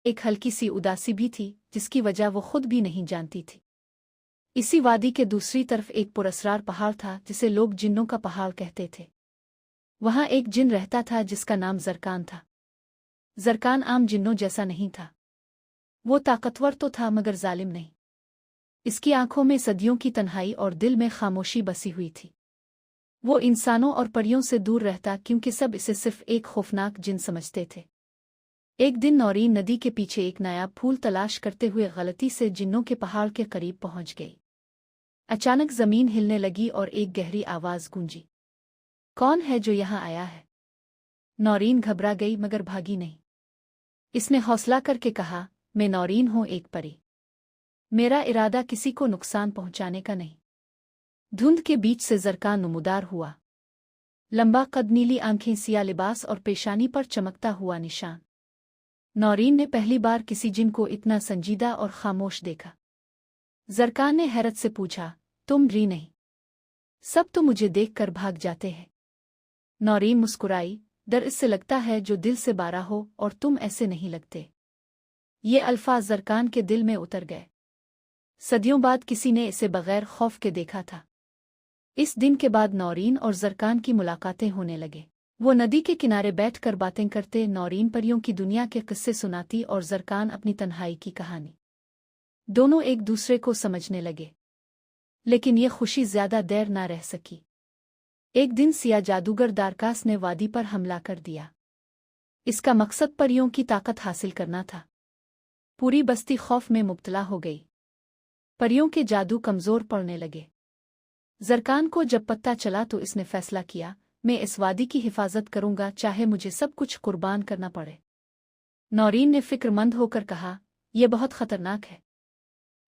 एक हल्की सी उदासी भी थी जिसकी वजह वो खुद भी नहीं जानती थी। इसी वादी के दूसरी तरफ एक पुरस्रार पहाड़ था जिसे लोग जिन्नों का पहाड़ कहते थे। वहां एक जिन रहता था जिसका नाम जरकान था। जरकान आम जिन्नों जैसा नहीं था। वो ताकतवर तो था मगर जालिम नहीं। इसकी आंखों में सदियों की तन्हाई और दिल में खामोशी बसी हुई थी। वो इंसानों और परियों से दूर रहता क्योंकि सब इसे सिर्फ एक खौफनाक जिन समझते थे। एक दिन नौरीन नदी के पीछे एक नायाब फूल तलाश करते हुए गलती से जिन्नों के पहाड़ के करीब पहुंच गई। अचानक जमीन हिलने लगी और एक गहरी आवाज गूंजी। कौन है जो यहाँ आया है? नौरीन घबरा गई मगर भागी नहीं। इसने हौसला करके कहा, मैं नौरीन हूँ, एक परी। मेरा इरादा किसी को नुकसान पहुंचाने का नहीं। धुंध के बीच से जरकान नुमुदार हुआ। लंबा कद, नीली आंखें, सिया लिबास और पेशानी पर चमकता हुआ निशान। नौरीन ने पहली बार किसी जिन को इतना संजीदा और खामोश देखा। जरकान ने हैरत से पूछा, तुम री नहीं? सब तो मुझे देखकर भाग जाते हैं। नौरीन मुस्कुराई, डर इससे लगता है जो दिल से बारा हो, और तुम ऐसे नहीं लगते। ये अल्फाज जरकान के दिल में उतर गए। सदियों बाद किसी ने इसे बगैर खौफ के देखा था। इस दिन के बाद नौरीन और जरकान की मुलाकातें होने लगे। वो नदी के किनारे बैठकर बातें करते, नौरीन परियों की दुनिया के किस्से सुनाती और जरकान अपनी तन्हाई की कहानी। दोनों एक दूसरे को समझने लगे। लेकिन ये खुशी ज्यादा देर ना रह सकी। एक दिन सिया जादूगर दारकास ने वादी पर हमला कर दिया। इसका मकसद परियों की ताकत हासिल करना था। पूरी बस्ती खौफ में मुब्तला हो गई। परियों के जादू कमजोर पड़ने लगे। जरकान को जब पता चला तो इसने फैसला किया, मैं इस वादी की हिफाजत करूंगा, चाहे मुझे सब कुछ कुर्बान करना पड़े। नौरीन ने फिक्रमंद होकर कहा, यह बहुत खतरनाक है।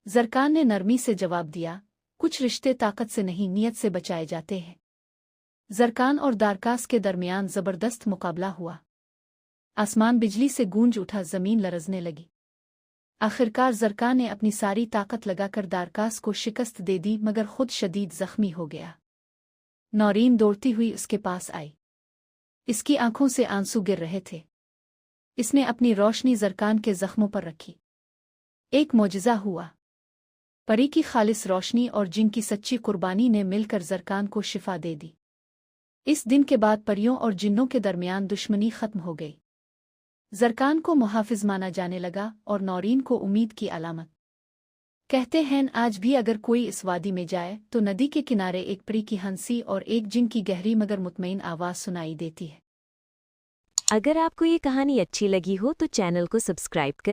जरकान ने नरमी से जवाब दिया, कुछ रिश्ते ताकत से नहीं, नीयत से बचाए जाते हैं। जरकान और दारकास के दरमियान जबरदस्त मुकाबला हुआ। आसमान बिजली से गूंज उठा, जमीन लरजने लगी। आखिरकार जरकान ने अपनी सारी ताकत लगाकर दारकास को शिकस्त दे दी, मगर खुद शदीद जख्मी हो गया। नौरीन दौड़ती हुई उसके पास आई। इसकी आंखों से आंसू गिर रहे थे। इसने अपनी रोशनी जरकान के जख्मों पर रखी। एक मौजिज़ा हुआ। परी की खालिस रोशनी और जिन की सच्ची कुर्बानी ने मिलकर जरकान को शिफा दे दी। इस दिन के बाद परियों और जिन्नों के दरमियान दुश्मनी खत्म हो गई। जरकान को मुहाफिज माना जाने लगा और नौरीन को उम्मीद की अलामत। कहते हैं आज भी अगर कोई इस वादी में जाए तो नदी के किनारे एक परी की हंसी और एक जिन की गहरी मगर मुतमईन आवाज सुनाई देती है। अगर आपको ये कहानी अच्छी लगी हो तो चैनल को सब्सक्राइब कर